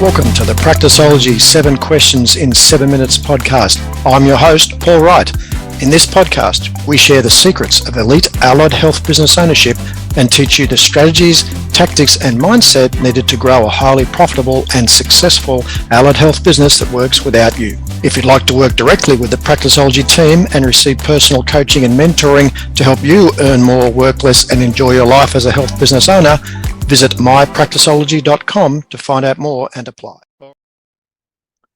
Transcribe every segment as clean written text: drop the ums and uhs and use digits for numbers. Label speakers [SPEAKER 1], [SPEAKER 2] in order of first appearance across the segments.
[SPEAKER 1] Welcome to the Practiceology 7 Questions in 7 Minutes podcast. I'm your host, Paul Wright. In this podcast, we share the secrets of elite allied health business ownership and teach you the strategies, tactics, and mindset needed to grow a highly profitable and successful allied health business that works without you. If you'd like to work directly with the Practiceology team and receive personal coaching and mentoring to help you earn more, work less, and enjoy your life as a health business owner, visit mypracticeology.com to find out more and apply.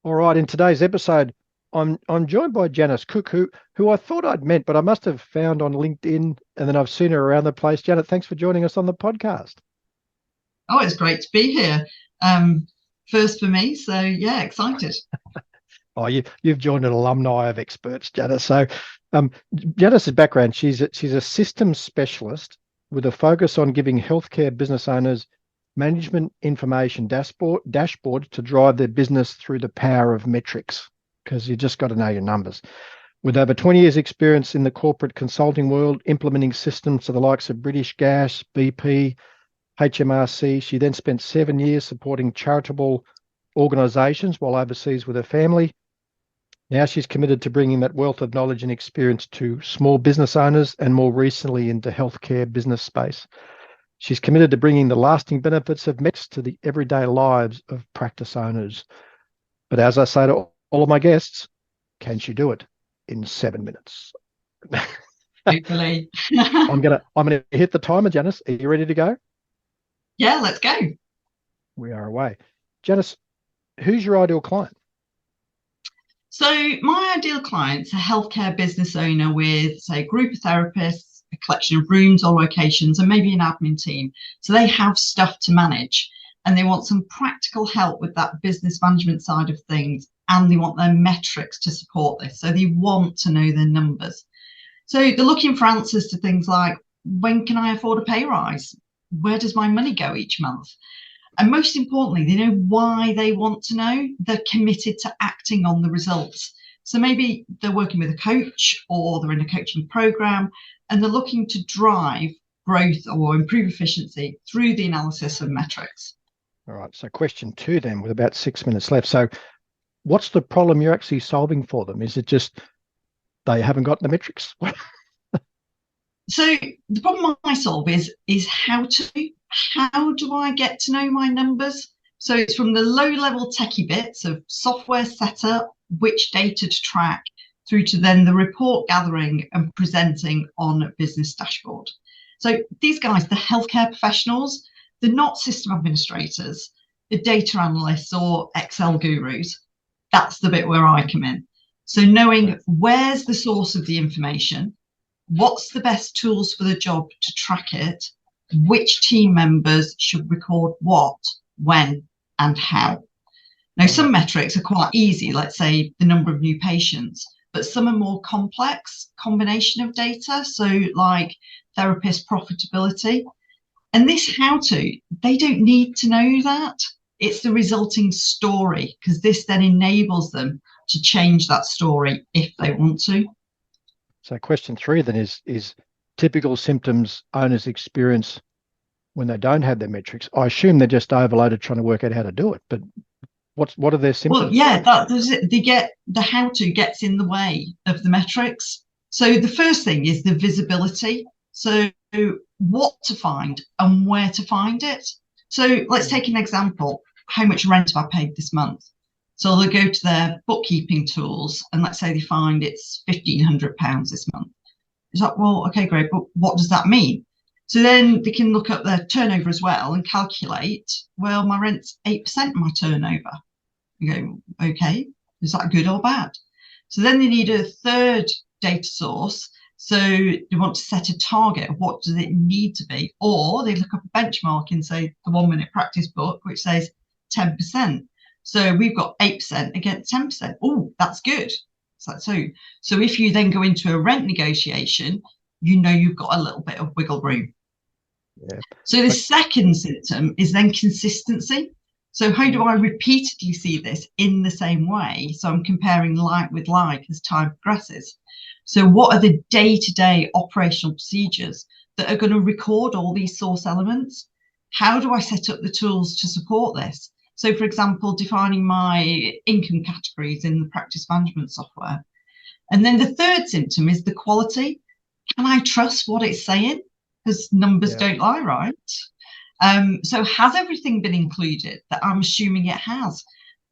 [SPEAKER 1] All right, in today's episode, I'm joined by Janice Cook, who I thought I'd met, but I must have found on LinkedIn, and then I've seen her around the place. Janet, thanks for joining us on the podcast.
[SPEAKER 2] Oh, it's great to be here. First for me, so yeah, excited.
[SPEAKER 1] Oh, you've joined an alumni of experts, Janice. So, Janice's background: she's a systems specialist with a focus on giving healthcare business owners management information dashboard to drive their business through the power of metrics, because you just got to know your numbers. With over 20 years experience in the corporate consulting world, implementing systems to the likes of British Gas, BP, HMRC, she then spent 7 years supporting charitable organisations while overseas with her family. Now she's committed to bringing that wealth of knowledge and experience to small business owners and more recently into healthcare business space. She's committed to bringing the lasting benefits of metrics to the everyday lives of practice owners. But as I say to all of my guests, can she do it in 7 minutes?
[SPEAKER 2] Hopefully.
[SPEAKER 1] I'm gonna hit the timer, Janice. Are you ready to go?
[SPEAKER 2] Yeah, let's go.
[SPEAKER 1] We are away. Janice, who's your ideal client?
[SPEAKER 2] So my ideal client's a healthcare business owner with, say, a group of therapists, a collection of rooms or locations, and maybe an admin team. So they have stuff to manage and they want some practical help with that business management side of things, and they want their metrics to support this. So they want to know their numbers. So they're looking for answers to things like, when can I afford a pay rise? Where does my money go each month? And most importantly, they know why they want to know. They're committed to acting on the results. So maybe they're working with a coach or they're in a coaching program and they're looking to drive growth or improve efficiency through the analysis of metrics.
[SPEAKER 1] All right. So question 2 then, with about 6 minutes left. So what's the problem you're actually solving for them? Is it just they haven't got the metrics?
[SPEAKER 2] So the problem I solve is how do I get to know my numbers? So it's from the low level techie bits of software setup, which data to track, through to then the report gathering and presenting on a business dashboard. So these guys, the healthcare professionals, they're not system administrators, the data analysts or Excel gurus. That's the bit where I come in. So knowing where's the source of the information, what's the best tools for the job to track it, which team members should record what, when, and how. Now, some metrics are quite easy, let's say the number of new patients, but some are more complex combination of data, so like therapist profitability. And this how-to, they don't need to know that. It's the resulting story, because this then enables them to change that story if they want to.
[SPEAKER 1] So question 3 then is typical symptoms owners experience when they don't have their metrics. I assume they're just overloaded trying to work out how to do it, but what are their symptoms?
[SPEAKER 2] Well, yeah, the how-to gets in the way of the metrics. So the first thing is the visibility. So what to find and where to find it. So let's take an example. How much rent have I paid this month? So they go to their bookkeeping tools and let's say they find it's £1,500 this month. It's like, well, okay, great, but what does that mean? So then they can look up their turnover as well and calculate, well, my rent's 8% of my turnover. You go, okay, is that good or bad? So then they need a third data source. So they want to set a target of what does it need to be, or they look up a benchmark in, say, the 1 Minute Practice book, which says 10%. So we've got 8% against 10%. Oh, that's good. So if you then go into a rent negotiation, you know you've got a little bit of wiggle room.
[SPEAKER 1] Yeah.
[SPEAKER 2] So the second symptom is then consistency. So how do I repeatedly see this in the same way? So I'm comparing like with like as time progresses. So what are the day-to-day operational procedures that are going to record all these source elements? How do I set up the tools to support this? So, for example, defining my income categories in the practice management software. And then the third symptom is the quality. Can I trust what it's saying? Because numbers don't lie, right? So has everything been included that I'm assuming it has?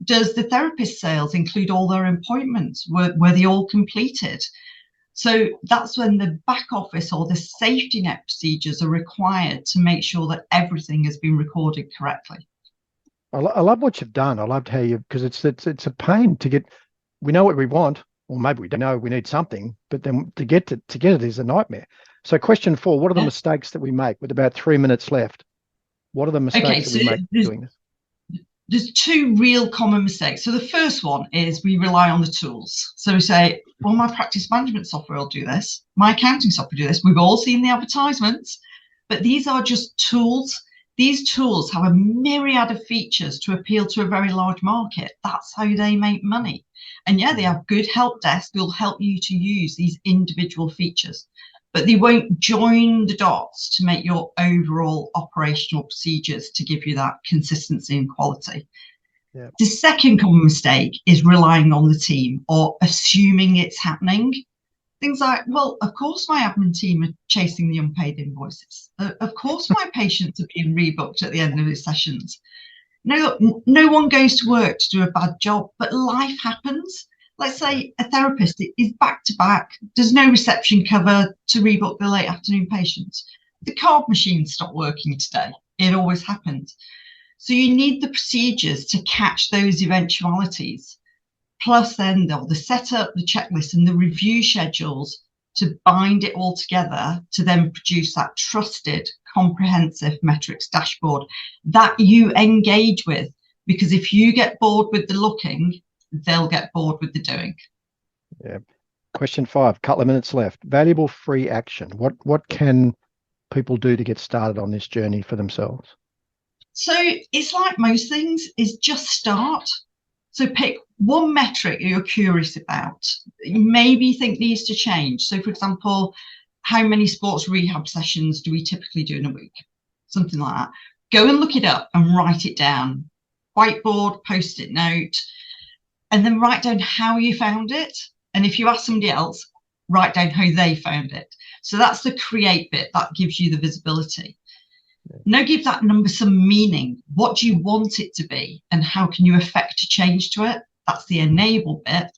[SPEAKER 2] Does the therapist sales include all their appointments? Were they all completed? So that's when the back office or the safety net procedures are required to make sure that everything has been recorded correctly.
[SPEAKER 1] I love what you've done. I loved how because it's a pain to get. We know what we want, or maybe we don't know we need something, but then to get it is a nightmare. So question 4, what are the mistakes that we make with about 3 minutes left? What are the mistakes that we make doing this?
[SPEAKER 2] There's 2 real common mistakes. So the first one is we rely on the tools. So we say, well, my practice management software will do this. My accounting software will do this. We've all seen the advertisements, but these are just tools. These tools have a myriad of features to appeal to a very large market. That's how they make money. And yeah, they have good help desk who'll help you to use these individual features, but they won't join the dots to make your overall operational procedures to give you that consistency and quality. Yeah. The second common mistake is relying on the team or assuming it's happening. Things like, well, of course my admin team are chasing the unpaid invoices. Of course my patients are being rebooked at the end of the sessions. No one goes to work to do a bad job, but life happens. Let's say a therapist is back to back. There's no reception cover to rebook the late afternoon patients. The card machine stopped working today. It always happens. So you need the procedures to catch those eventualities. Plus then the setup, the checklist and the review schedules to bind it all together to then produce that trusted, comprehensive metrics dashboard that you engage with. Because if you get bored with the looking, they'll get bored with the doing.
[SPEAKER 1] Yeah. Question 5, couple of minutes left. Valuable free action. What can people do to get started on this journey for themselves?
[SPEAKER 2] So it's like most things, is just start. So pick one metric you're curious about. You maybe think needs to change. So for example, how many sports rehab sessions do we typically do in a week? Something like that. Go and look it up and write it down. Whiteboard, post-it note, and then write down how you found it. And if you ask somebody else, write down how they found it. So that's the create bit that gives you the visibility. Now give that number some meaning. What do you want it to be? And how can you affect a change to it? That's the enable bit.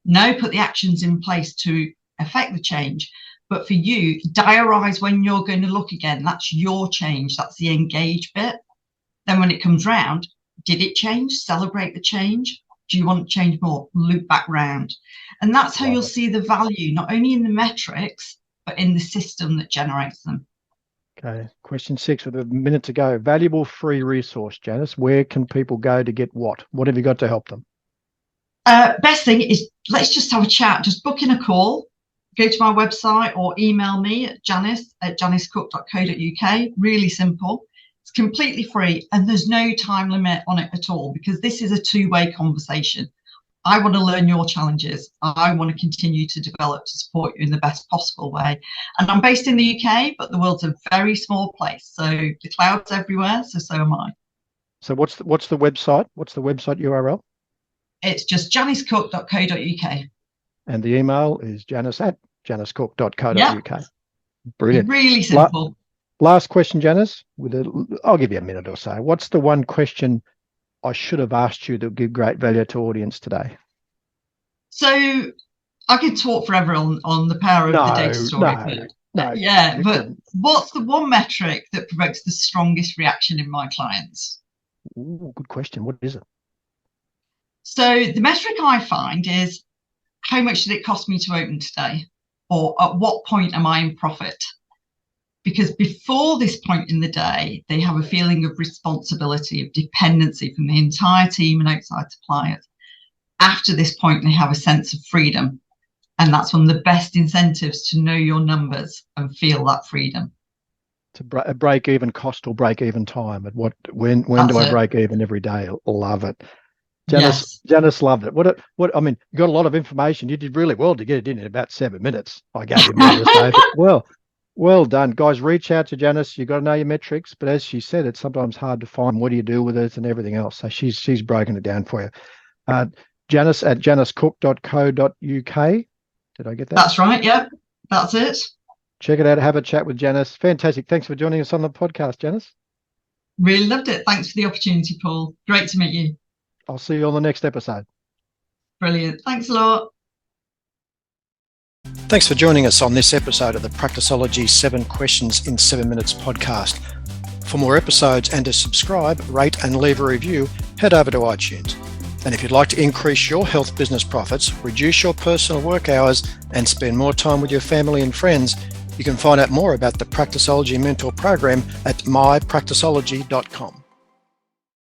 [SPEAKER 2] Now put the actions in place to affect the change. But for you, diarize when you're going to look again. That's your change. That's the engage bit. Then when it comes round, did it change? Celebrate the change. Do you want to change more? Loop back round. And that's how you'll see the value, not only in the metrics, but in the system that generates them.
[SPEAKER 1] Okay. Question 6 with a minute to go. Valuable free resource, Janice. Where can people go to get what? What have you got to help them?
[SPEAKER 2] Best thing is let's just have a chat. Just book in a call. Go to my website or email me at janice@janicecook.co.uk. Really simple. It's completely free and there's no time limit on it at all because this is a two-way conversation. I want to learn your challenges. I want to continue to develop to support you in the best possible way. And I'm based in the UK, but the world's a very small place. So the cloud's everywhere, so am I.
[SPEAKER 1] So what's the website? What's the website URL?
[SPEAKER 2] It's just janicecook.co.uk.
[SPEAKER 1] And the email is janice@janicecook.co.uk.
[SPEAKER 2] Yep.
[SPEAKER 1] Brilliant.
[SPEAKER 2] Really simple.
[SPEAKER 1] Last question, Janice. I'll give you a minute or so. What's the one question I should have asked you that would give great value to audience today?
[SPEAKER 2] So I could talk forever on the power of the data story.
[SPEAKER 1] No.
[SPEAKER 2] Yeah, but what's the one metric that provokes the strongest reaction in my clients?
[SPEAKER 1] Ooh, good question. What is it?
[SPEAKER 2] So the metric I find is how much did it cost me to open today? Or at what point am I in profit? Because before this point in the day, they have a feeling of responsibility, of dependency from the entire team and outside suppliers. After this point, they have a sense of freedom. And that's one of the best incentives to know your numbers and feel that freedom.
[SPEAKER 1] To a break even cost or break even time. At when do I break even every day? Love it. Janice loved it. I mean, you got a lot of information. You did really well to get it in about 7 minutes. I gave you more to say. Well, Well done, guys. Reach out to Janice. You've got to know your metrics, but as she said, it's sometimes hard to find. What do you do with it and everything else? So she's broken it down for you. Janice at janicecook.co.uk. Did I get that?
[SPEAKER 2] That's right. Yeah, that's it.
[SPEAKER 1] Check it out. Have a chat with Janice. Fantastic. Thanks for joining us on the podcast, Janice.
[SPEAKER 2] Really loved it. Thanks for the opportunity, Paul. Great to meet you.
[SPEAKER 1] I'll see you on the next episode.
[SPEAKER 2] Brilliant. Thanks a lot.
[SPEAKER 3] Thanks for joining us on this episode of the Practiceology 7 Questions in 7 Minutes podcast. For more episodes and to subscribe, rate and leave a review, head over to iTunes. And if you'd like to increase your health business profits, reduce your personal work hours, and spend more time with your family and friends, you can find out more about the Practiceology Mentor Program at mypracticeology.com.